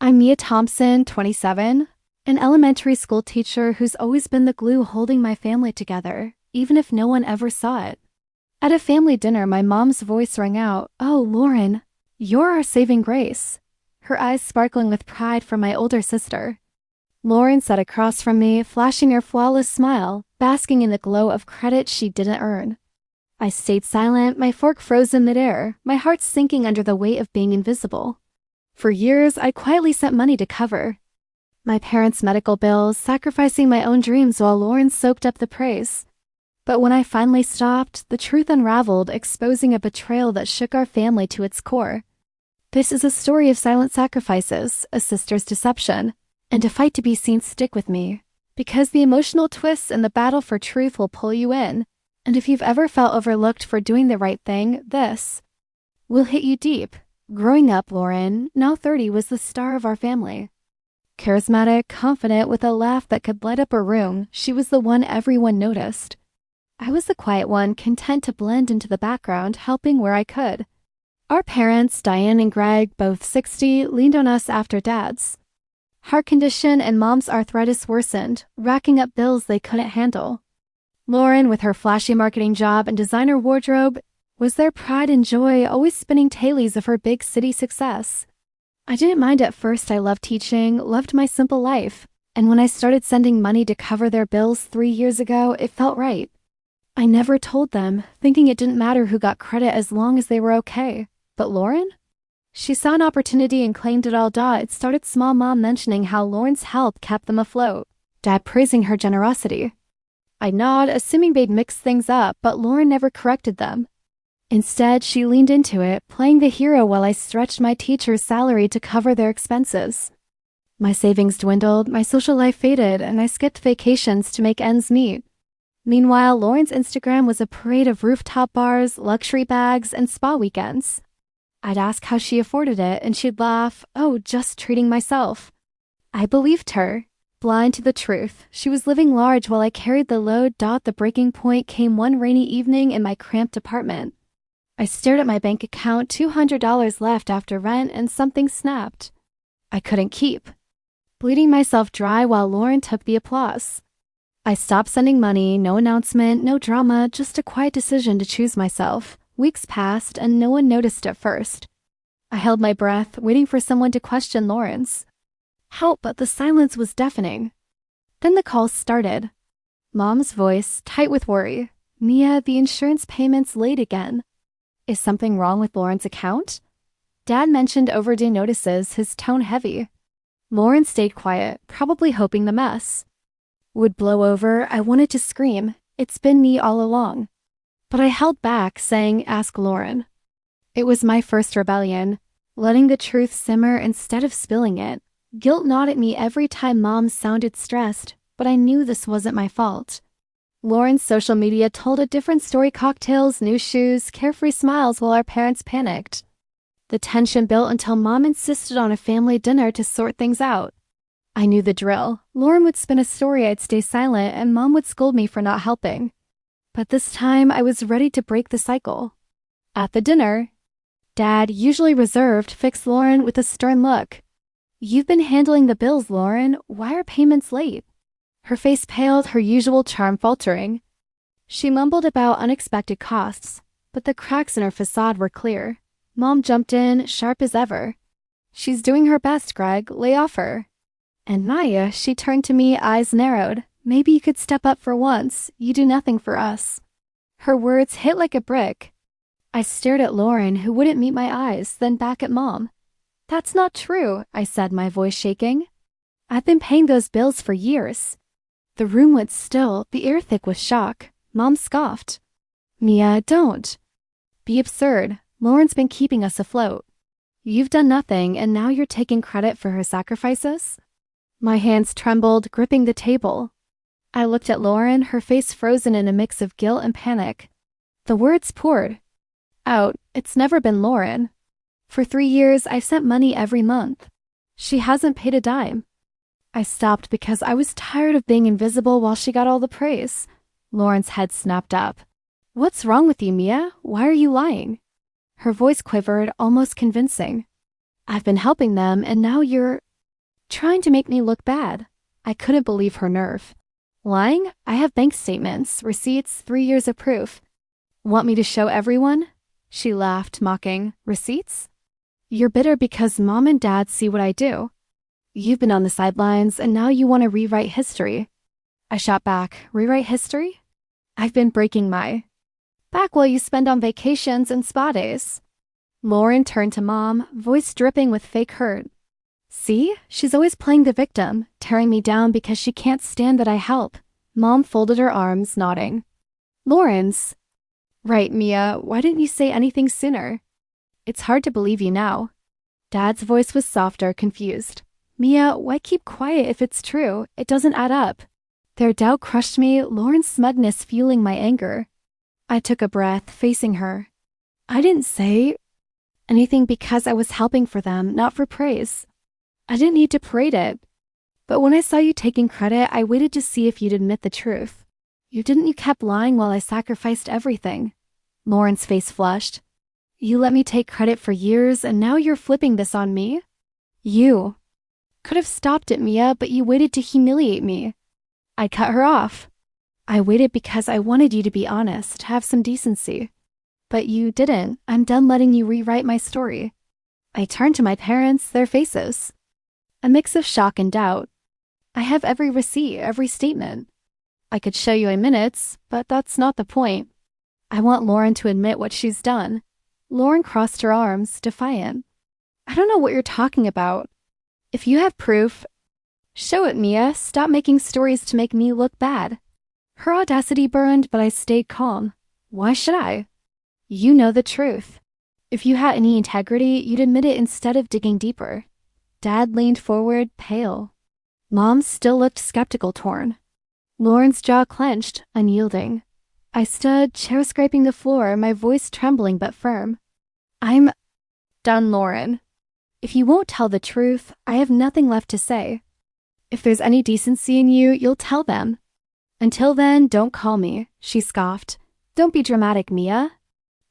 I'm Mia Thompson, 27, an elementary school teacher who's always been the glue holding my family together, even if no one ever saw it. At a family dinner, my mom's voice rang out, "Oh, Lauren, you're our saving grace," her eyes sparkling with pride for my older sister. Lauren sat across from me, flashing her flawless smile, basking in the glow of credit she didn't earn. I stayed silent, my fork frozen midair, my heart sinking under the weight of being invisible. For years, I quietly sent money to cover my parents' medical bills, sacrificing my own dreams while Lauren soaked up the praise. But when I finally stopped, the truth unraveled, exposing a betrayal that shook our family to its core. This is a story of silent sacrifices, a sister's deception, and a fight to be seen stick with me. Because the emotional twists and the battle for truth will pull you in. And if you've ever felt overlooked for doing the right thing, this will hit you deep. Growing up, Lauren, now 30, was the star of our family. Charismatic, confident, with a laugh that could light up a room, she was the one everyone noticed. I was the quiet one, content to blend into the background, helping where I could. Our parents, Diane and Greg, both 60, leaned on us after Dad's heart condition and Mom's arthritis worsened, racking up bills they couldn't handle. Lauren, with her flashy marketing job and designer wardrobe, was their pride and joy, always spinning tales of her big city success. I didn't mind at first. I loved teaching, loved my simple life, and when I started sending money to cover their bills 3 years ago, it felt right. I never told them, thinking it didn't matter who got credit as long as they were okay. But Lauren? She saw an opportunity and claimed it all. It started small, Mom mentioning how Lauren's help kept them afloat, Dad praising her generosity. I nod, assuming they'd mix things up, but Lauren never corrected them. Instead, she leaned into it, playing the hero while I stretched my teacher's salary to cover their expenses. My savings dwindled, my social life faded, and I skipped vacations to make ends meet. Meanwhile, Lauren's Instagram was a parade of rooftop bars, luxury bags, and spa weekends. I'd ask how she afforded it, and she'd laugh, "Oh, just treating myself." I believed her. Blind to the truth, she was living large while I carried the load. The breaking point came one rainy evening in my cramped apartment. I stared at my bank account, $200 left after rent, and something snapped. I couldn't keep. Bleeding myself dry while Lauren took the applause. I stopped sending money, no announcement, no drama, just a quiet decision to choose myself. Weeks passed, and no one noticed at first. I held my breath, waiting for someone to question Lauren's help, but the silence was deafening. Then the call started. Mom's voice, tight with worry. "Mia, the insurance payment's late again." Is something wrong with Lauren's account? Dad mentioned overdue notices, his tone heavy. Lauren stayed quiet, probably hoping the mess would blow over. I wanted to scream. It's been me all along. But I held back, saying, "Ask Lauren." It was my first rebellion, letting the truth simmer instead of spilling it. Guilt gnawed at me every time Mom sounded stressed, but I knew this wasn't my fault. Lauren's social media told a different story: cocktails, new shoes, carefree smiles while our parents panicked. The tension built until Mom insisted on a family dinner to sort things out. I knew the drill. Lauren would spin a story, I'd stay silent, and Mom would scold me for not helping. But this time, I was ready to break the cycle. At the dinner, Dad, usually reserved, fixed Lauren with a stern look. "You've been handling the bills, Lauren. Why are payments late?" Her face paled, her usual charm faltering. She mumbled about unexpected costs, but the cracks in her facade were clear. Mom jumped in, sharp as ever. "She's doing her best, Greg. Lay off her." And Maya, she turned to me, eyes narrowed. "Maybe you could step up for once. You do nothing for us." Her words hit like a brick. I stared at Lauren, who wouldn't meet my eyes, then back at Mom. "That's not true," I said, my voice shaking. "I've been paying those bills for years." The room went still, the air thick with shock. Mom scoffed. "Mia, don't be absurd. Lauren's been keeping us afloat. You've done nothing, and now you're taking credit for her sacrifices?" My hands trembled, gripping the table. I looked at Lauren, her face frozen in a mix of guilt and panic. The words poured out. "It's never been Lauren. For 3 years, I've sent money every month. She hasn't paid a dime." I stopped because I was tired of being invisible while she got all the praise. Lauren's head snapped up. "What's wrong with you, Mia? Why are you lying?" Her voice quivered, almost convincing. "I've been helping them, and now you're Trying to make me look bad. I couldn't believe her nerve. Lying? I have bank statements, receipts, 3 years of proof. Want me to show everyone? She laughed, mocking. Receipts? You're bitter because mom and dad see what I do. You've been on the sidelines and now you want to rewrite history. I shot back. Rewrite history? I've been breaking my back while you spend on vacations and spa days. Lauren turned to mom, voice dripping with fake hurt. See? She's always playing the victim, tearing me down because she can't stand that I help. Mom folded her arms, nodding. Lauren's. Right, Mia, why didn't you say anything sooner? It's hard to believe you now. Dad's voice was softer, confused. Mia, why keep quiet if it's true? It doesn't add up. Their doubt crushed me, Lauren's smugness fueling my anger. I took a breath, facing her. I didn't say anything because I was helping for them, not for praise. I didn't need to parade it. But when I saw you taking credit, I waited to see if you'd admit the truth. You kept lying while I sacrificed everything. Lauren's face flushed. You let me take credit for years, and now you're flipping this on me? You could have stopped it, Mia, but you waited to humiliate me. I cut her off. I waited because I wanted you to be honest, have some decency. But you didn't. I'm done letting you rewrite my story. I turned to my parents, their faces. A mix of shock and doubt. I have every receipt, every statement. I could show you in minutes, but that's not the point. I want Lauren to admit what she's done. Lauren crossed her arms, defiant. I don't know what you're talking about. If you have proof, show it, Mia. Stop making stories to make me look bad. Her audacity burned, but I stayed calm. Why should I? You know the truth. If you had any integrity, you'd admit it instead of digging deeper. Dad leaned forward, pale. Mom still looked skeptical, torn. Lauren's jaw clenched, unyielding. I stood, chair scraping the floor, my voice trembling but firm. I'm done, Lauren. If you won't tell the truth, I have nothing left to say. If there's any decency in you, you'll tell them. Until then, don't call me, she scoffed. Don't be dramatic, Mia.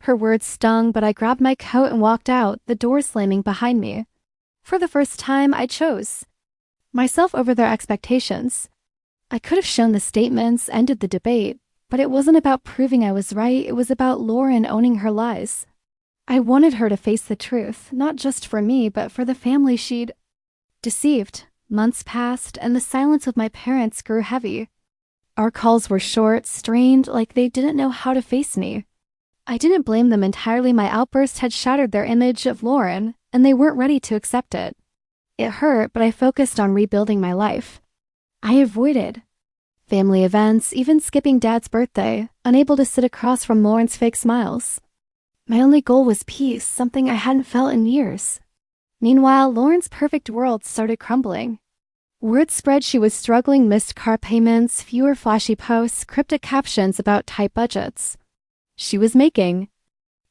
Her words stung, but I grabbed my coat and walked out, the door slamming behind me. For the first time, I chose myself over their expectations. I could have shown the statements, ended the debate, but it wasn't about proving I was right, it was about Lauren owning her lies. I wanted her to face the truth, not just for me, but for the family she'd deceived. Months passed, and the silence of my parents grew heavy. Our calls were short, strained, like they didn't know how to face me. I didn't blame them entirely. My outburst had shattered their image of Lauren, and they weren't ready to accept it. It hurt, but I focused on rebuilding my life. I avoided family events, even skipping Dad's birthday, unable to sit across from Lauren's fake smiles. My only goal was peace, something I hadn't felt in years. Meanwhile, Lauren's perfect world started crumbling. Word spread she was struggling, missed car payments, fewer flashy posts, cryptic captions about tight budgets. She was making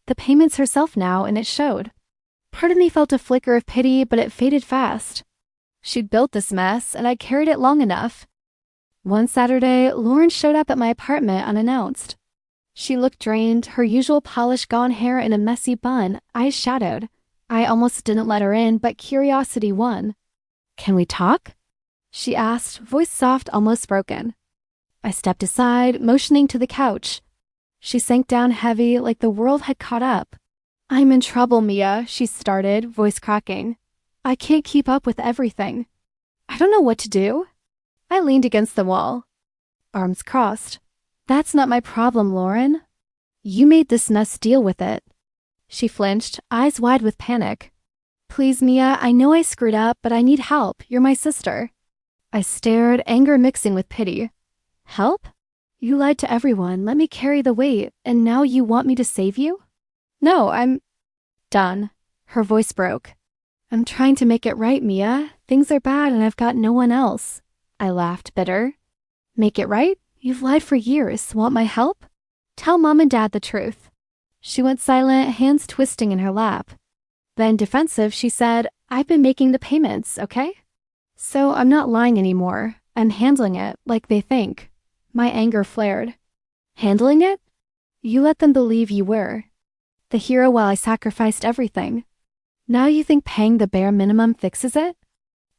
the payments herself now, and it showed. Part of me felt a flicker of pity, but it faded fast. She'd built this mess, and I carried it long enough. One Saturday, Lauren showed up at my apartment unannounced. She looked drained, her usual polished gone hair in a messy bun, eyes shadowed. I almost didn't let her in, but curiosity won. Can we talk? She asked, voice soft, almost broken. I stepped aside, motioning to the couch. She sank down heavy, like the world had caught up. I'm in trouble, Mia, she started, voice cracking. I can't keep up with everything. I don't know what to do. I leaned against the wall. Arms crossed. That's not my problem, Lauren. You made this mess, deal with it. She flinched, eyes wide with panic. Please, Mia, I know I screwed up, but I need help. You're my sister. I stared, anger mixing with pity. Help? You lied to everyone, let me carry the weight, and now you want me to save you? No, I'm done. Her voice broke. I'm trying to make it right, Mia. Things are bad and I've got no one else. I laughed, bitter. Make it right? You've lied for years. Want my help? Tell Mom and Dad the truth. She went silent, hands twisting in her lap. Then, defensive, she said, I've been making the payments, okay? So I'm not lying anymore. I'm handling it like they think. My anger flared. Handling it? You let them believe you were the hero while I sacrificed everything. Now you think paying the bare minimum fixes it?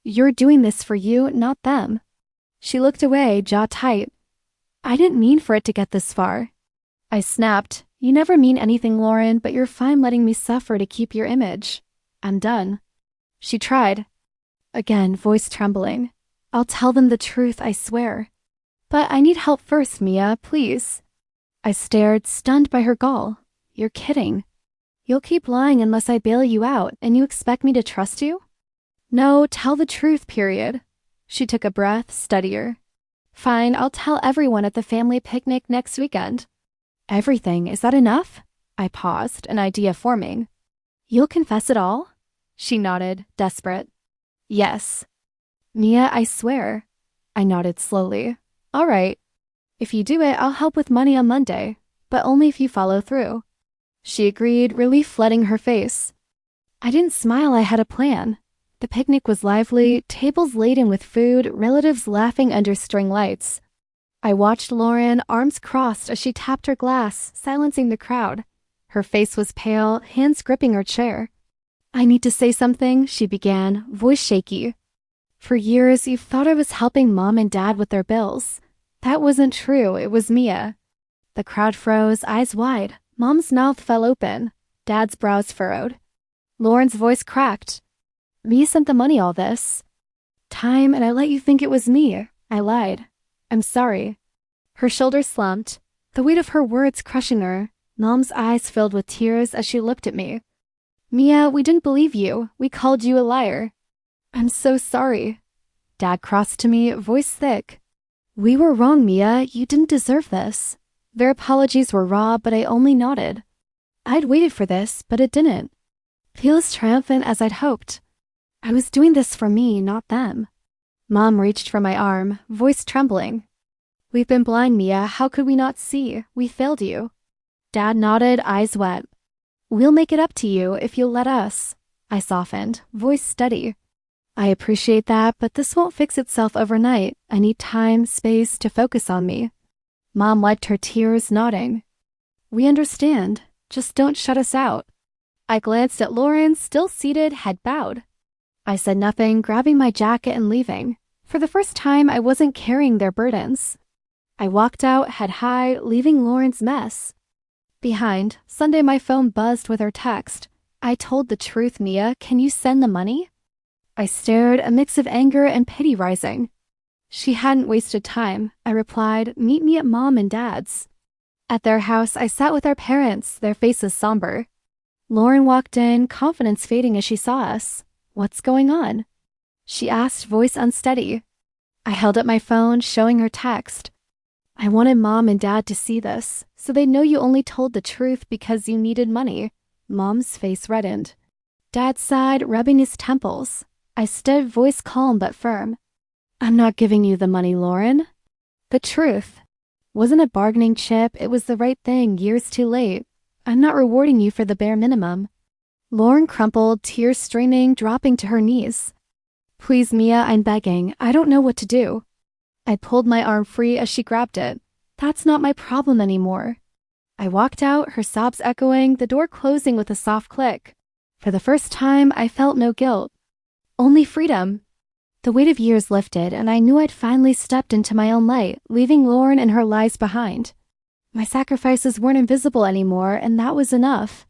You're doing this for you, not them. She looked away, jaw tight. I didn't mean for it to get this far. I snapped. You never mean anything, Lauren, but you're fine letting me suffer to keep your image. I'm done. She tried. Again, voice trembling. I'll tell them the truth, I swear. But I need help first, Mia, please. I stared, stunned by her gall. You're kidding. You'll keep lying unless I bail you out, and you expect me to trust you? No, tell the truth, period. She took a breath, steadier. Fine, I'll tell everyone at the family picnic next weekend. Everything, is that enough? I paused, an idea forming. You'll confess it all? She nodded, desperate. Yes. Mia, I swear. I nodded slowly. All right. If you do it, I'll help with money on Monday, but only if you follow through. She agreed, relief flooding her face. I didn't smile, I had a plan. The picnic was lively, tables laden with food, relatives laughing under string lights. I watched Lauren, arms crossed as she tapped her glass, silencing the crowd. Her face was pale, hands gripping her chair. I need to say something, she began, voice shaky. For years, you've thought I was helping Mom and Dad with their bills. That wasn't true, it was Mia. The crowd froze, eyes wide. Mom's mouth fell open. Dad's brows furrowed. Lauren's voice cracked. Mia sent the money all this time, and I let you think it was me. I lied. I'm sorry. Her shoulders slumped, the weight of her words crushing her. Mom's eyes filled with tears as she looked at me. Mia, we didn't believe you. We called you a liar. I'm so sorry. Dad crossed to me, voice thick. We were wrong, Mia. You didn't deserve this. Their apologies were raw, but I only nodded. I'd waited for this, but it didn't feel as triumphant as I'd hoped. I was doing this for me, not them. Mom reached for my arm, voice trembling. We've been blind, Mia. How could we not see? We failed you. Dad nodded, eyes wet. We'll make it up to you if you'll let us. I softened, voice steady. I appreciate that, but this won't fix itself overnight. I need time, space to focus on me. Mom wiped her tears, nodding. We understand. Just don't shut us out. I glanced at Lauren, still seated, head bowed. I said nothing, grabbing my jacket and leaving. For the first time, I wasn't carrying their burdens. I walked out, head high, leaving Lauren's mess behind. Sunday, my phone buzzed with her text. I told the truth, Mia. Can you send the money? I stared, a mix of anger and pity rising. She hadn't wasted time. I replied, meet me at Mom and Dad's. At their house, I sat with our parents, their faces somber. Lauren walked in, confidence fading as she saw us. What's going on? She asked, voice unsteady. I held up my phone, showing her text. I wanted Mom and Dad to see this, so they know you only told the truth because you needed money. Mom's face reddened. Dad sighed, rubbing his temples. I stood, voice calm but firm. I'm not giving you the money, Lauren. The truth. Wasn't a bargaining chip, it was the right thing, years too late. I'm not rewarding you for the bare minimum. Lauren crumpled, tears streaming, dropping to her knees. Please, Mia, I'm begging. I don't know what to do. I pulled my arm free as she grabbed it. That's not my problem anymore. I walked out, her sobs echoing, the door closing with a soft click. For the first time, I felt no guilt. Only freedom. The weight of years lifted, and I knew I'd finally stepped into my own light, leaving Lauren and her lies behind. My sacrifices weren't invisible anymore, and that was enough.